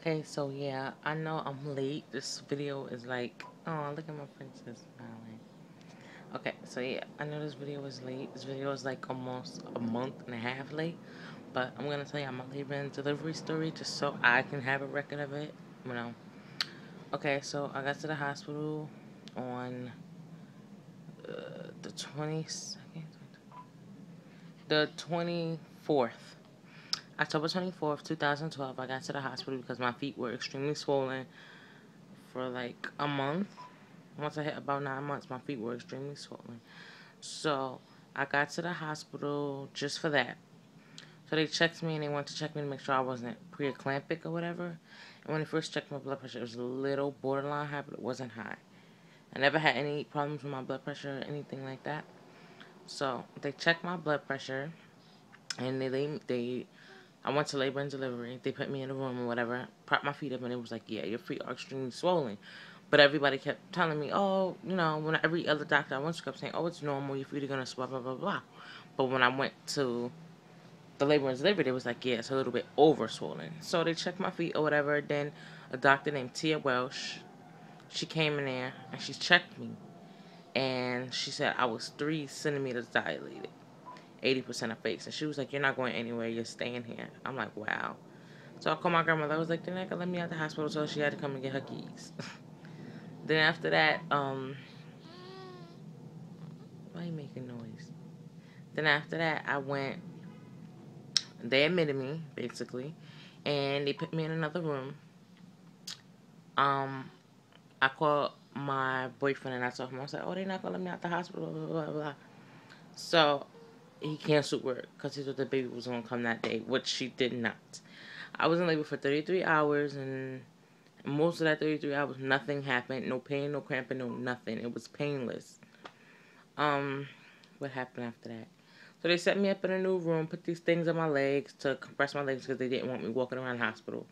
Okay, so yeah, I know I'm late. This video is like, oh, look at my princess smiling. Okay, so yeah, I know this video is late. This video is like almost a month and a half late, but I'm gonna tell you my labor and delivery story just so I can have a record of it. You know. Okay, so I got to the hospital on the 22nd, the 24th. October 24th, 2012, I got to the hospital because my feet were extremely swollen for like a month. Once I hit about 9 months, my feet were extremely swollen. So I got to the hospital just for that. So they checked me and they wanted to check me to make sure I wasn't preeclamptic or whatever. And when they first checked my blood pressure, it was a little borderline high, but it wasn't high. I never had any problems with my blood pressure or anything like that. So they checked my blood pressure and they I went to labor and delivery. They put me in a room or whatever, propped my feet up, and it was like, yeah, your feet are extremely swollen. But everybody kept telling me, oh, when every other doctor I went to kept saying, oh, it's normal, your feet are gonna swell, blah blah blah. But when I went to the labor and delivery, they was like, yeah, it's a little bit over swollen. So they checked my feet or whatever. Then a doctor named Tia Welsh, she came in there and she checked me, and she said I was 3 centimeters dilated. 80% of face. And she was like, you're not going anywhere. You're staying here. I'm like, wow. So I called my grandmother. I was like, they're not going to let me out the hospital. So she had to come and get her keys. Then after that, why are you making noise? Then after that, I went, they admitted me, basically. And they put me in another room. Um, I called my boyfriend and I told him, I said, oh, they're not going to let me out the hospital, blah, blah, blah, blah. So he canceled work because he thought the baby was going to come that day, which she did not. I was in labor for 33 hours, and most of that 33 hours, nothing happened. No pain, no cramping, no nothing. It was painless. Um, what happened after that? So they set me up in a new room, put these things on my legs to compress my legs because they didn't want me walking around the hospital.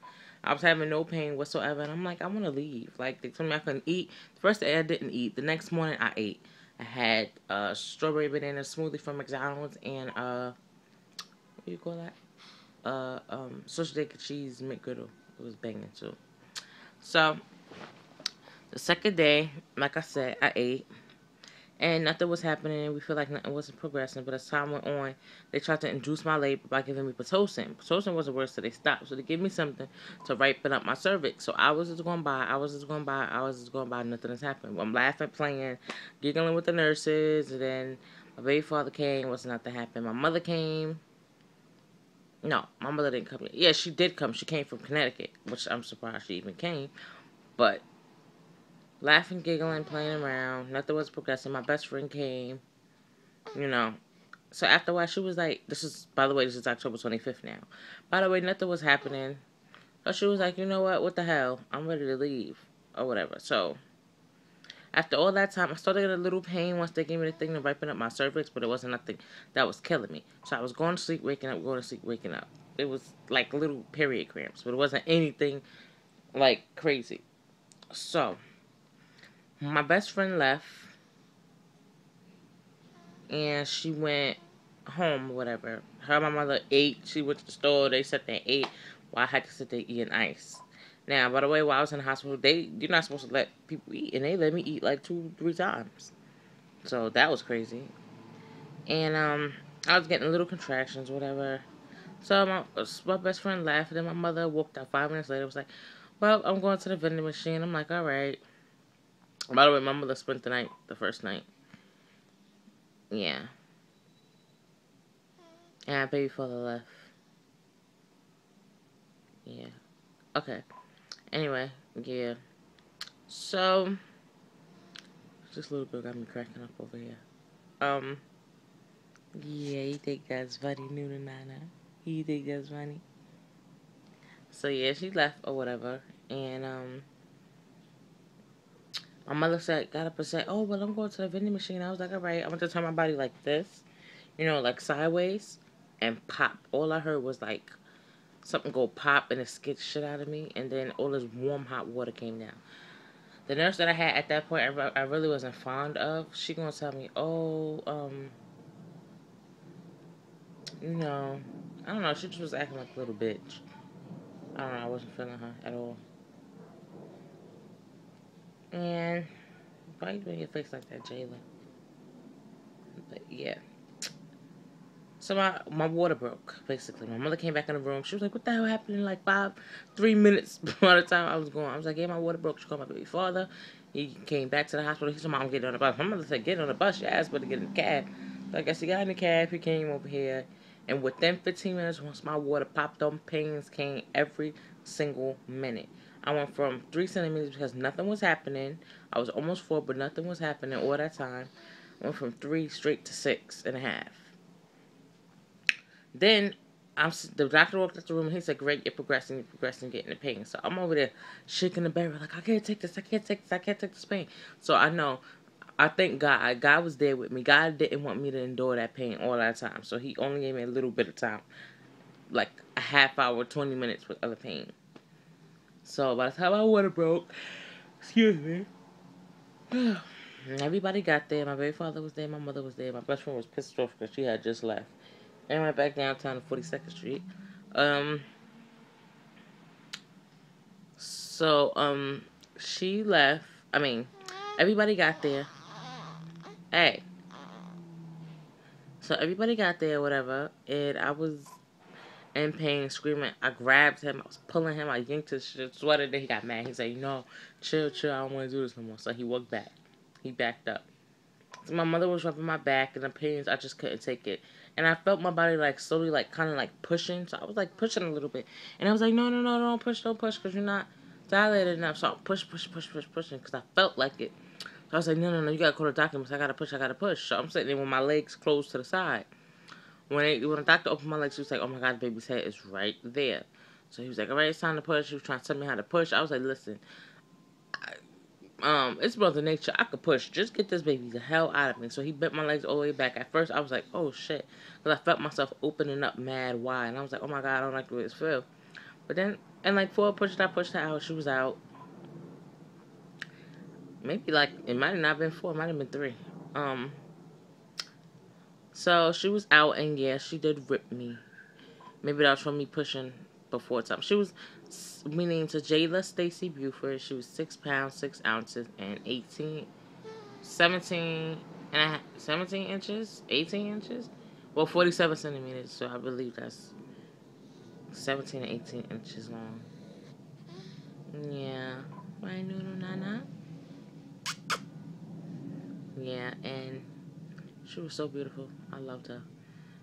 I was having no pain whatsoever, and I'm like, I want to leave. Like, they told me I couldn't eat. The first day I didn't eat. The next morning I ate. I had a strawberry banana smoothie from McDonald's and, what do you call that? Social Day cheese McGriddle. It was banging too. So the second day, like I said, I ate and nothing was happening. We feel like nothing wasn't progressing. But as time went on, they tried to induce my labor by giving me Pitocin. Pitocin wasn't worse, so they stopped. So they gave me something to ripen up my cervix. So I was just going by, I was just going by, I was just going by. Nothing has happened. I'm laughing, playing, giggling with the nurses. And then my baby father came. Was nothing happened. My mother came. No, my mother didn't come. Yeah, she did come. She came from Connecticut, which I'm surprised she even came. But laughing, giggling, playing around, nothing was progressing. My best friend came, you know. So after a while, she was like, this is, by the way, this is October 25th now. By the way, nothing was happening. So she was like, you know what the hell? I'm ready to leave. Or whatever. So after all that time, I started getting a little pain once they gave me the thing to ripen up my cervix, but it wasn't nothing that was killing me. So I was going to sleep, waking up, going to sleep, waking up. It was like little period cramps, but it wasn't anything like crazy. So my best friend left and she went home or whatever. Her and my mother ate. She went to the store. They sat there and ate while I had to sit there eating ice. Now, by the way, while I was in the hospital, you're not supposed to let people eat, and they let me eat like 2, 3 times. So that was crazy. And I was getting little contractions, whatever. So my best friend laughed, and then my mother walked out 5 minutes later. Was like, "Well, I'm going to the vending machine." I'm like, "All right." By the way, my mother spent the night, the first night. Yeah, and I baby father left. Yeah. Okay. Anyway, yeah. So this little bit got me cracking up over here. Um. Yeah, you think that's funny, Nuna Nana? You think that's funny? So yeah, she left or whatever, and my mother said, got up and said, "Oh well, I'm going to the vending machine." I was like, "All right." I went to turn my body like this, like sideways, and pop. All I heard was like something go pop and it scared the shit out of me, and then all this warm hot water came down. The nurse that I had at that point, I really wasn't fond of. She gonna tell me, "Oh, you know, I don't know." She just was acting like a little bitch. I don't know. I wasn't feeling her at all. And why you doing your face like that, Jayla? But yeah. So my water broke, basically. My mother came back in the room. She was like, what the hell happened in like 3 minutes by the time I was going? I was like, yeah, my water broke. She called my baby father. He came back to the hospital. He said, Mom, get on the bus. My mother said, get on the bus. She asked me to get in the cab. So I guess he got in the cab. He came over here. And within 15 minutes, once my water popped on, pains came every single minute. I went from 3 centimeters because nothing was happening. I was almost 4, but nothing was happening all that time. I went from 3 straight to 6.5. Then the doctor walked out the room and he said, "Great, you're progressing, getting the pain." So I'm over there shaking the barrel like, "I can't take this, I can't take this, I can't take this pain." So I know, I thank God. God was there with me. God didn't want me to endure that pain all that time. So He only gave me a little bit of time, like a half hour, 20 minutes with other pain. So by the time my water broke, excuse me, everybody got there. My baby father was there. My mother was there. My best friend was pissed off because she had just left. And went back downtown to 42nd Street. Um, So, she left. I mean, everybody got there. Hey. So everybody got there, whatever. And I was in pain, screaming. I grabbed him. I was pulling him. I yanked his sweater. Then he got mad. He said, chill, chill. I don't want to do this no more. So he walked back. He backed up. So my mother was rubbing my back, and the pains, I just couldn't take it. And I felt my body like slowly, like kind of like pushing. So I was like pushing a little bit. And I was like, no, no, no, don't push, because you're not dilated enough. So I pushing, because I felt like it. So I was like, no, no, no, you gotta call the doctor. I gotta push, I gotta push. So I'm sitting there with my legs closed to the side. When the doctor opened my legs, he was like, oh my God, the baby's head is right there. So he was like, all right, it's time to push. He was trying to tell me how to push. I was like, listen, it's Mother Nature. I could push. Just get this baby the hell out of me. So he bent my legs all the way back. At first, I was like, oh shit. Because I felt myself opening up mad wide. And I was like, oh my God, I don't like the way this feels. But then, and like 4 pushes, I pushed her out. She was out. Maybe like, it might have not been 4. It might have been 3. Um, so she was out, and yeah, she did rip me. Maybe that was from me pushing before time. She was, meaning to Jayla Stacy Buford, she was 6 pounds, 6 ounces, and 17 inches, 18 inches? Well, 47 centimeters, so I believe that's 17 and 18 inches long. Yeah. Right, Nunu Nana? Yeah, and she was so beautiful. I loved her.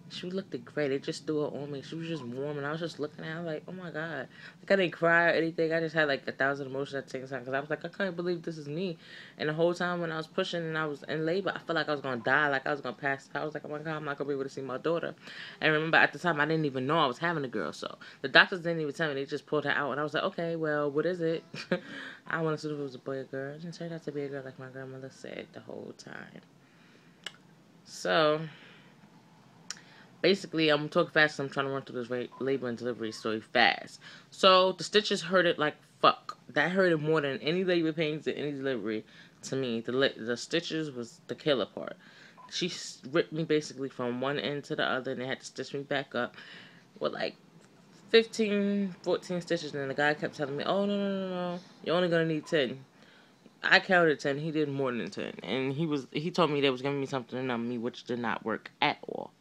She looked great. It just threw her on me. She was just warm, and I was just looking at her like, oh my God. Like, I didn't cry or anything. I just had like 1,000 emotions at the same time because I was like, I can't believe this is me. And the whole time when I was pushing and I was in labor, I felt like I was going to die, like I was going to pass out. I was like, oh my God, I'm not going to be able to see my daughter. And remember, at the time, I didn't even know I was having a girl. So the doctors didn't even tell me. They just pulled her out. And I was like, okay, well, what is it? I wanted to know if it was a boy or girl. It turned out to be a girl, like my grandmother said the whole time. So basically, I'm talking fast. I'm trying to run through this labor and delivery story fast. So the stitches hurted like fuck. That hurted more than any labor pains and any delivery to me. The stitches was the killer part. She ripped me basically from one end to the other, and they had to stitch me back up with like 15, 14 stitches. And the guy kept telling me, "Oh no, no, no, no, you're only gonna need 10." I counted 10. He did more than 10, and he told me they was giving me something to numb me, which did not work at all.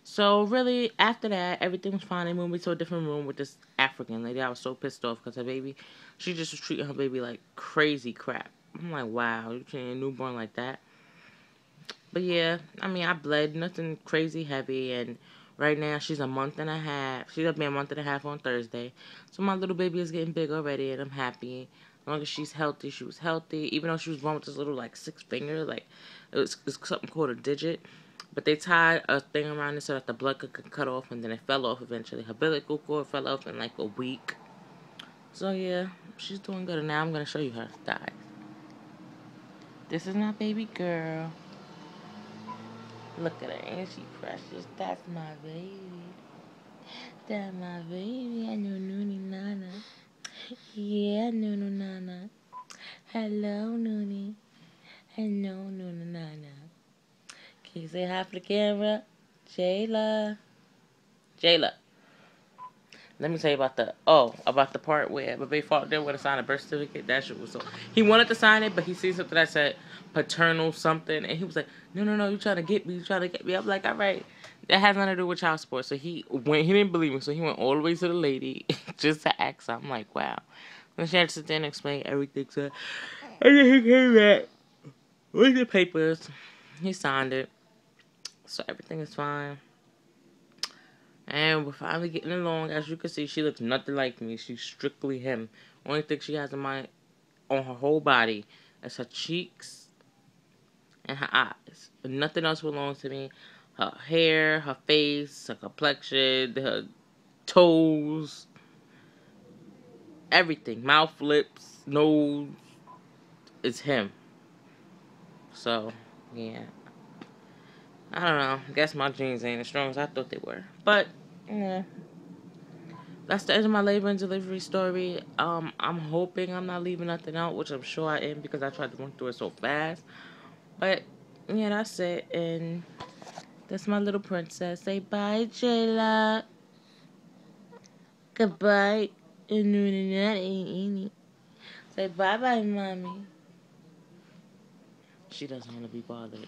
So really, after that, everything was fine. They moved me to a different room with this African lady. I was so pissed off because her baby, she just was treating her baby like crazy crap. I'm like, wow, you treating a newborn like that? But yeah, I mean, I bled, nothing crazy heavy, and right now she's a month and a half. She's gonna be a month and a half on Thursday. So my little baby is getting big already, and I'm happy. As long as she's healthy, she was healthy. Even though she was born with this little like 6 finger, like it's something called a digit. But they tied a thing around it so that the blood could cut off, and then it fell off eventually. Her umbilical cord fell off in like a week. So yeah, she's doing good. And now I'm gonna show you her thighs. This is my baby girl. Look at her, ain't she precious? That's my baby. That's my baby. I know Noonie Nana. Yeah, Nunu Nana. Hello, Noonie. Hello, Nunu Nana. Can you say hi for the camera? Jayla. Jayla. Let me tell you about the part where my baby father didn't want to sign a birth certificate. That shit was so. He wanted to sign it, but he seen something that said paternal something, and he was like, "No, no, no, you trying to get me? You trying to get me?" I'm like, "All right, that has nothing to do with child support." So he didn't believe me, so he went all the way to the lady just to ask her. I'm like, "Wow." And she had to sit there and explain everything to her. And then he came back with the papers. He signed it, so everything is fine. And we're finally getting along. As you can see, she looks nothing like me. She's strictly him. Only thing she has on her whole body is her cheeks and her eyes. And nothing else belongs to me. Her hair, her face, her complexion, her toes, everything. Mouth, lips, nose, is him. So, yeah. I don't know. I guess my genes ain't as strong as I thought they were. But, yeah. That's the end of my labor and delivery story. I'm hoping I'm not leaving nothing out, which I'm sure I am because I tried to run through it so fast. But yeah, that's it. And that's my little princess. Say bye, Jayla. Goodbye. Say bye bye, mommy. She doesn't want to be bothered.